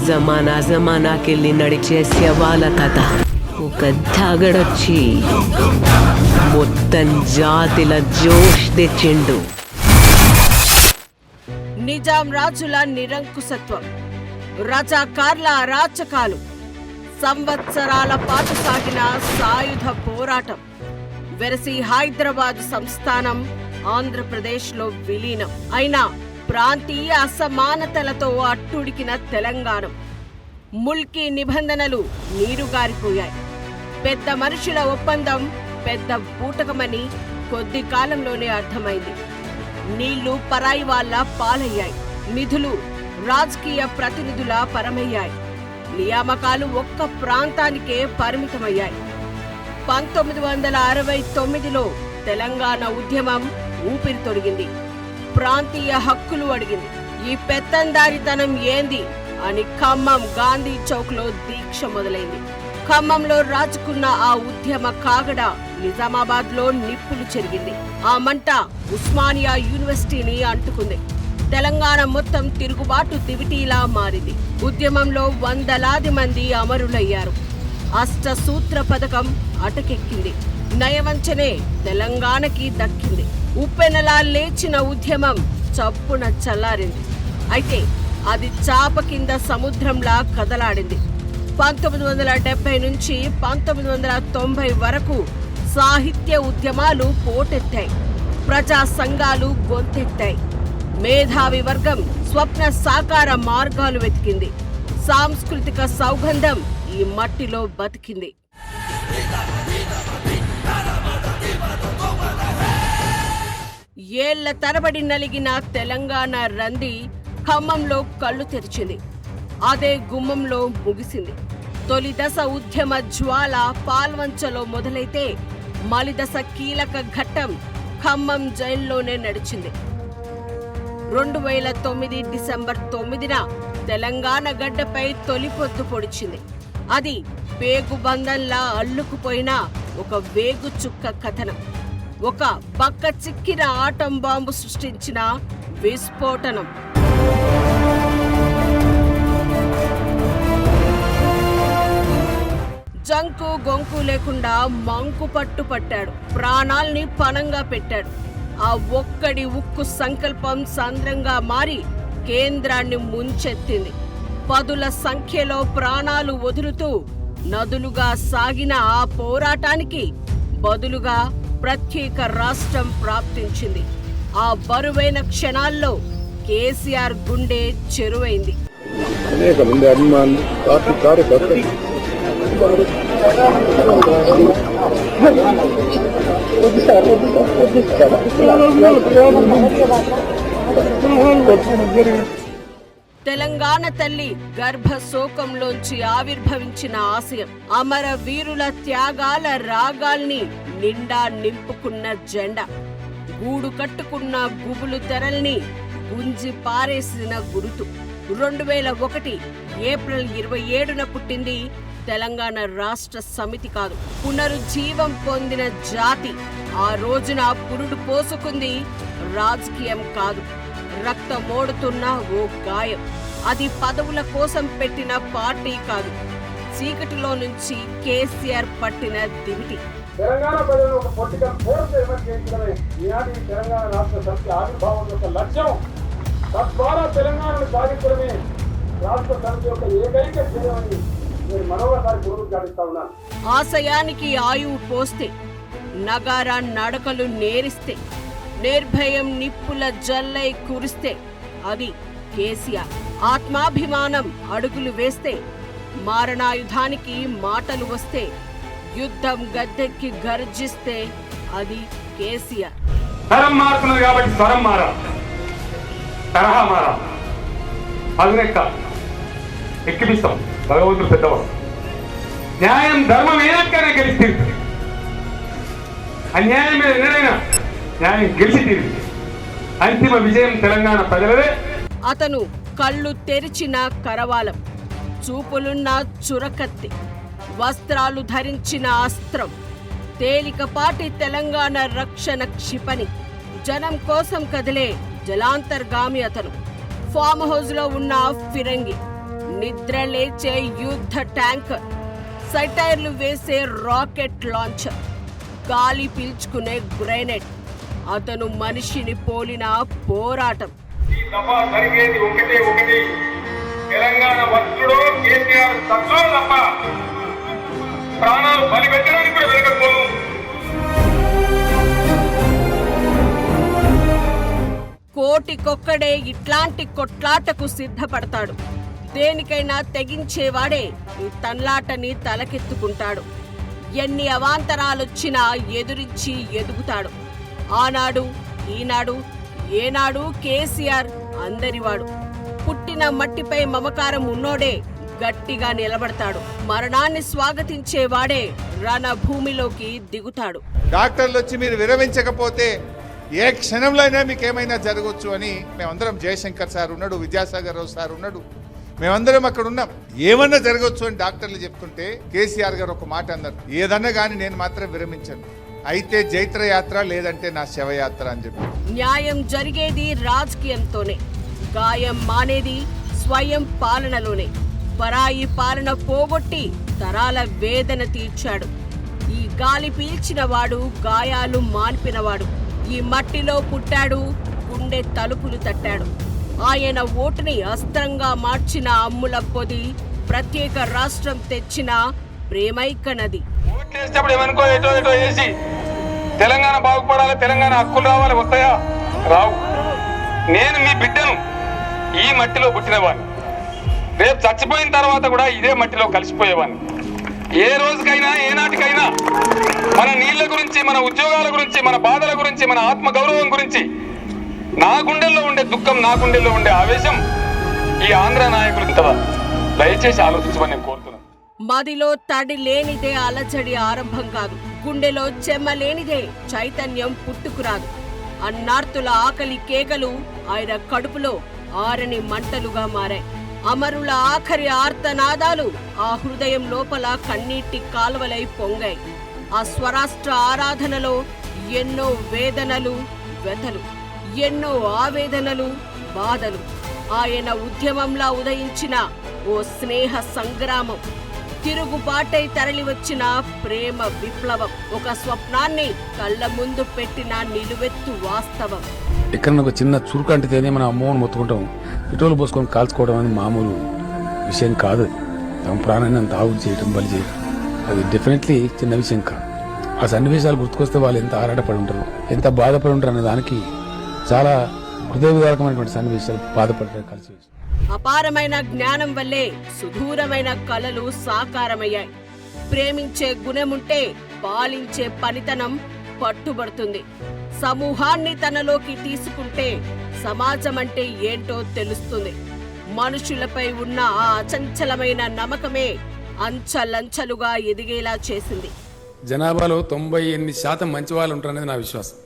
జమానాకెళ్ళి నడిచే శవాల కథ ఒక తాగడొచ్చి మొత్తం జాతిల జోష్ తెచ్చిండు. నిజాం రాజుల నిరంకుశత్వం, రజాకార్ల అరాచకాలు, సంవత్సరాల పాటు సాగిన సాయుధ పోరాటం, వెరసి హైదరాబాద్ సంస్థానం ఆంధ్రప్రదేశ్లో విలీనం అయిన ప్రాంతీయ అసమానతలతో అట్టుడికిన తెలంగాణ. ముల్కీ నిబంధనలు నీరుగారిపోయాయి. పెద్ద మనుషుల ఒప్పందం పెద్ద బూటకమని కొద్ది కాలంలోనే అర్థమైంది. నీళ్లు పరాయి వాళ్ళ పాలయ్యాయి. నిధులు రాజకీయ ప్రతినిధుల పరమయ్యాయి. నియామకాలు ఒక్క ప్రాంతానికే పరిమితమయ్యాయి. 1969లో తెలంగాణ ఉద్యమం ఊపిరి తొడిగింది. ప్రాంతీయ హక్కులు అడిగింది. ఈ పెత్తందారితనం ఏంది అని ఖమ్మం గాంధీ చౌక్ లో దీక్ష మొదలైంది. ఖమ్మంలో రాజుకున్న ఆ ఉద్యమ కాగడ నిజామాబాద్ లో నిప్పులు చెరిగింది. ఆ మంట ఉస్మానియా యూనివర్సిటీని అంటుకుంది. తెలంగాణ మొత్తం తిరుగుబాటు దివిటీలా మారింది. ఉద్యమంలో వందలాది మంది అమరులయ్యారు. అష్టసూత్ర పథకం అటకెక్కింది. నయవంచనే తెలంగాణకి దక్కింది. ఉప్పెనలా లేచిన ఉద్యమం చప్పున చల్లారింది. అయితే అది చాప కింద సముద్రంలా కదలాడింది. 1970 నుంచి 1990 వరకు సాహిత్య ఉద్యమాలు పోటెత్తాయి. ప్రజా సంఘాలు గొంతెత్తాయి. మేధావి వర్గం స్వప్న సాకార మార్గాలు వెతికింది. సాంస్కృతిక సౌగంధం ఈ మట్టిలో బతికింది. ఏళ్ల తరబడి నలిగిన తెలంగాణ రంది ఖమ్మంలో కళ్ళు తెరిచింది. అదే గుమ్మంలో ముగిసింది. తొలి దశ ఉద్యమ జ్వాల పాల్వంచలో మొదలైతే మలిదశ కీలక ఘట్టం ఖమ్మం జైల్లోనే నడిచింది. 2009 డిసెంబర్ 9న తెలంగాణ గడ్డపై తొలి పొద్దు పొడిచింది. అది పేగుబంధంలా అల్లుకుపోయిన ఒక వేగు చుక్క కథనం. ఒక పక్క చిక్కిన ఆటం బాంబు సృష్టించిన విస్ఫోటనం. జంకు గొంకు లేకుండా మంకు పట్టు పట్టాడు. ప్రాణాల్ని పణంగా పెట్టాడు. ఆ ఒక్కడి ఉక్కు సంకల్పం సంద్రంగా మారి కేంద్రాన్ని ముంచెత్తింది. పదుల సంఖ్యలో ప్రాణాలు వదులుతూ నదులుగా సాగిన ఆ పోరాటానికి బదులుగా ప్రత్యేక రాష్ట్రం ప్రాప్తించింది. ఆ బరువైన క్షణాల్లో కేసీఆర్ గుండె చెరువైంది. అనేక మంది అభిమానులు, పార్టీ కార్యకర్తలు తెలంగాణ తల్లి గర్భశోకంలోంచి ఆవిర్భవించిన ఆశయం, అమర వీరుల త్యాగాల రాగాల్ని నిండా నింపుకున్న జెండా, గూడు కట్టుకున్న గుబులు తెరల్ని గుంజి పారేసిన గురుతు. 2001 ఏప్రిల్ 27న పుట్టింది తెలంగాణ రాష్ట్ర సమితి కాదు, పునరుజ్జీవం పొందిన జాతి. ఆ రోజున పురుడు పోసుకుంది రాజకీయం కాదు, రక్తమోడుతున్న ఓ గాయం. అది పదవుల కోసం పెట్టిన పార్టీ కాదు, చీకటిలో నుంచి కేసీఆర్ పట్టిన దివిటి. తెలంగాణ ప్రజలు ఒక పొలిటికల్ ఫోర్స్ ఎమర్జ్ చేయించడమే ఈనాటి తెలంగాణ రాష్ట్ర సమితి ఆవిర్భావం యొక్క లక్ష్యం. తద్వారా తెలంగాణను సాధించడమే రాష్ట్ర సమితి యొక్క ఏకైక ధ్యేయమని నేను మరోసారి పునరుద్ఘాటిస్తా ఉన్నాను. ఆశయానికి ఆయువు పోస్తే, నగారా నడకలు నేరిస్తే, నిర్భయం నిప్పుల జల్లై కురిస్తే అది కేసీఆర్. ఆత్మాభిమానం అడుగులు వేస్తే, మారణాయుధానికి మాటలు వస్తే, యుద్ధం గద్దెక్కి గర్జిస్తే అది కేసీఆర్. తరం మారుతున్నది కాబట్టి స్వరం మారా, తరహా మారా, అదునెక్క ఎక్కిపిస్తాం. భగవంతుడు పెద్దవాడు. న్యాయం ధర్మం ఏనాకైనా గెలిచి తీరుతుంది. అన్యాయం మీద ఎన్నడైనా న్యాయం గెలిచి తీరుతుంది. అంతిమ విజయం తెలంగాణ ప్రజలదే. అతను కళ్ళు తెరిచిన కరవాలం, చూపులున్న చురకత్తి, వస్త్రాలు ధరించిన అస్త్రం, తేలికపాటి తెలంగాణ రక్షణ క్షిపణి, జనం కోసం కదిలే జలాంతర్గామి అతను. ఫామ్ హౌస్ లో ఉన్న ఫిరంగి, నిద్రలేచే యుద్ధ ట్యాంకర్, సైటైర్లు వేసే రాకెట్ లాంచర్, గాలి పీల్చుకునే గ్రెనేడ్. అతను మనిషిని పోలిన పోరాటం. ఈ దఫా జరిగేది ఒకటి, తెలంగాణ వస్తుడో కేసీఆర్ తత్వం తప్ప ప్రాణాలు బలి పెట్టడానికి కూడా వెనకపోను. కోటికొక్కడే ఇట్లాంటి కొట్లాటకు సిద్ధపడతాడు. దేనికైనా తెగించేవాడే ఈ తన్లాటని తలకెత్తుకుంటాడు. ఎన్ని అవాంతరాలొచ్చినా ఎదురించి ఎదుగుతాడు. ఆనాడు ఈనాడు ఏనాడు కేసీఆర్ అందరివాడు. పుట్టిన మట్టిపై మమకారం ఉన్నోడే గట్టిగా నిలబడతాడు. మరణాన్ని స్వాగతించేవాడే రణభూమిలోకి దిగుతాడు. డాక్టర్లు వచ్చి మీరు విరమించకపోతే ఏ క్షణంలో అయినా మీకు ఏమైనా జరగవచ్చు అని మేమందరం, జయశంకర్ సార్ ఉన్నాడు, విద్యాసాగర్ రావు సార్ ఉన్నాడు, మేమందరం అక్కడ ఉన్నాం. ఏమన్నా జరగవచ్చు అని డాక్టర్లు చెప్తుంటే కేసీఆర్ గారు ఒక మాట అన్నారు, ఏదన్నా కానీ నేను మాత్రం విరమించను, అయితే జైత్రయాత్ర లేదంటే నా శవయాత్ర అని చెప్పి. న్యాయం జరిగేది రాజకీయంతోనే, గాయం మానేది స్వయం పాలనలోనే. పరాయి పాలన పోగొట్టి తరాల వేదన తీర్చాడు. ఈ గాలి పీల్చిన వాడు గాయాలు మాన్పినవాడు. ఈ మట్టిలో పుట్టాడు, గుండె తలుపులు తట్టాడు. ఆయన ఓటుని అస్త్రంగా మార్చిన అమ్ముల పొది, ప్రత్యేక రాష్ట్రం తెచ్చిన ప్రేమైక నది. ఓట్లేసేటప్పుడు ఏమనుకో ఎటో వేసి తెలంగాణ బాగుపడాలి, తెలంగాణ హక్కులు రావాలి, వస్తాయా? రావు. నేను మీ బిడ్డను, ఈ మట్టిలో పుట్టినవాడిని. రేపు చచ్చిపోయిన తర్వాత కూడా ఇదే మట్టిలో కలిసిపోయేవాడిని. ఏ రోజుకైనా ఏనాటికైనా మన నీళ్ల గురించి, మన ఉద్యోగాల గురించి, మన బాధల గురించి, మన ఆత్మ గౌరవం గురించి, నా గుండెల్లో ఉండే దుఃఖం, నా గుండెల్లో ఉండే ఆవేశం ఈ ఆంధ్ర నాయకులు ఇంతవా దయచేసి ఆలోచించమని నేను కోరుతున్నాను. మదిలో తడి లేనిదే అలజడి ఆరంభం కాదు. గుండెలో చెమ్మ లేనిదే చైతన్యం పుట్టుకురాదు. అన్నార్తుల ఆకలి కేకలు ఆయన కడుపులో ఆరని మంటలుగా మారాయి. అమరుల ఆఖరి ఆర్తనాదాలు ఆ హృదయం లోపల కన్నీటి కాలువలై పొంగాయి. ఆ స్వరాష్ట్ర ఆరాధనలో ఎన్నో వేదనలు, వ్యథలు, ఎన్నో ఆవేదనలు, బాధలు. ఆయన ఉద్యమంలా ఉదయించిన ఓ స్నేహ సంగ్రామం, తిరుగుబాటై తరలివచ్చిన ప్రేమ విప్లవం, ఒక స్వప్నాన్ని కళ్ళ ముందు పెట్టిన నిలువెత్తు వాస్తవం. ఎక్కడన్నా ఒక చిన్న చురుకు అంటితేనే మనం అమ్మోని మొత్తుకుంటాం, పెట్రోల్ పోసుకొని కాల్చుకోవడం అనేది మామూలు విషయం కాదు. తమ ప్రాణాన్ని అంత ఆవుడు చేయడం, బలి చేయడం, అది డెఫినెట్లీ చిన్న విషయం కాదు. ఆ సన్నివేశాలు గుర్తుకొస్తే వాళ్ళు ఎంత ఆరాటపడి ఉంటారు, ఎంత బాధపడి ఉంటారు అనే దానికి చాలా హృదయవిదారకమైనటువంటి సన్నివేశాలు, బాధపడతారు కలిసి. అపారమైన జ్ఞానం వల్లే సుదూరమైన కలలు సాకారమయ్యాయి. ప్రేమించే గుణముంటే పాలించే పనితనం పట్టుబడుతుంది. సమూహాన్ని తనలోకి తీసుకుంటే సమాజం అంటే ఏంటో తెలుస్తుంది. మనుషులపై ఉన్న ఆ అచంచలమైన నమ్మకమే అంచలంచలుగా ఎదిగేలా చేసింది. జనాభాలో 98% మంచి వాళ్ళు ఉంటారనేది నా విశ్వాసం.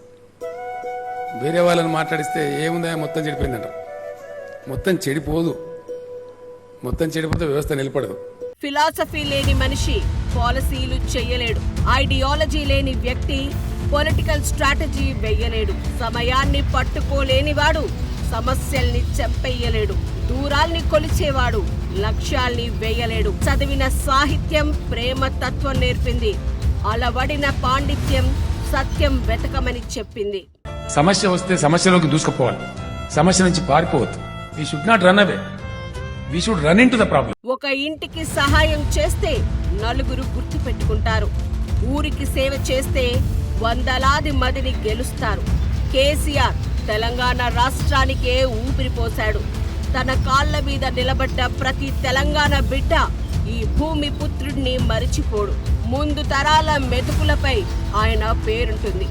వేరే వాళ్ళని మాట్లాడిస్తే ఏముందా, మొత్తం చెడిపోయిందంట. మొత్తం చెడిపోదు. మొత్తం చెడిపోతే వ్యవస్థ నిలబడదు. ఫిలాసఫీ లేని మనిషి పాలసీలు చెయ్యలేడు. ఐడియాలజీ లేని వ్యక్తి పొలిటికల్ స్ట్రాటజీ వెయ్యలేడు. సమయాన్ని పట్టుకోలేనివాడు సమస్యల్ని చెంపెయ్యలేడు. దూరాల్ని కొలిచేవాడు లక్ష్యాల్ని వేయలేడు. చదివిన సాహిత్యం ప్రేమ తత్వం నేర్పింది. అలవడిన పాండిత్యం సత్యం వెతకమని చెప్పింది. సమస్య వస్తే సమస్యలోకి దూసుకుపోవాలి, సమస్య నుంచి పారిపోవద్దు. We should not run away. We should run into the problem. ఒక ఇంటికి సహాయం చేస్తే నలుగురు గుర్తు పెట్టుకుంటారు. ఊరికి సేవ చేస్తే వందలాది మందిని గెలుస్తారు. కేసీఆర్ తెలంగాణ రాష్ట్రానికే ఊపిరిపోశాడు. తన కాళ్ల మీద నిలబడ్డ ప్రతి తెలంగాణ బిడ్డ ఈ భూమి పుత్రుడిని మరిచిపోడు. ముందు తరాల మెతుకులపై ఆయన పేరుంటుంది.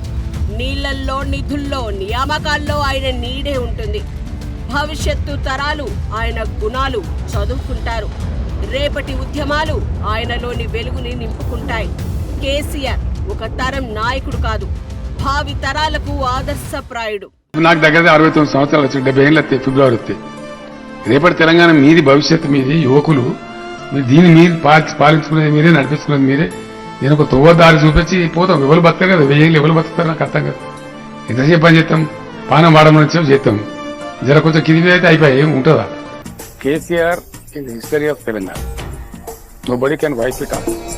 నీళ్లల్లో, నిధుల్లో, నియామకాల్లో ఆయన నీడే ఉంటుంది. భవిష్యత్తు తరాలు ఆయన గుణాలు చదువుకుంటారు. రేపటి ఉద్యమాలు ఆయనలోని వెలుగుని నింపుకుంటాయి. కేసీఆర్ ఒక తరం నాయకుడు కాదు, భావి తరాలకు ఆదర్శప్రాయుడు. నాకు దగ్గర 69 సంవత్సరాలు వచ్చి 70 ఏళ్ళు వస్తాయి, ఫిబ్రవరి వస్తాయి. రేపటి తెలంగాణ మీది, భవిష్యత్తు మీది, యువకులు మీరు దీన్ని మీరు పాలించుకునేది మీరే, నడిపించుకునేది మీరే. నేను ఒక తోవదారి చూపించి పోతాం. ఎవరు బతారు కదా, 1000 ఏళ్ళు ఎవరు బతుకుతారు నాకు అర్థం కదా. ఎంతసేపు పని చేస్తాం, పానం వాడమని వచ్చాము చేస్తాం. జర కొంచెం కింది మీద అయితే అయిపోయి ఏమి ఉంటుందా? KCR in the history of Telangana. Nobody can wipe it out.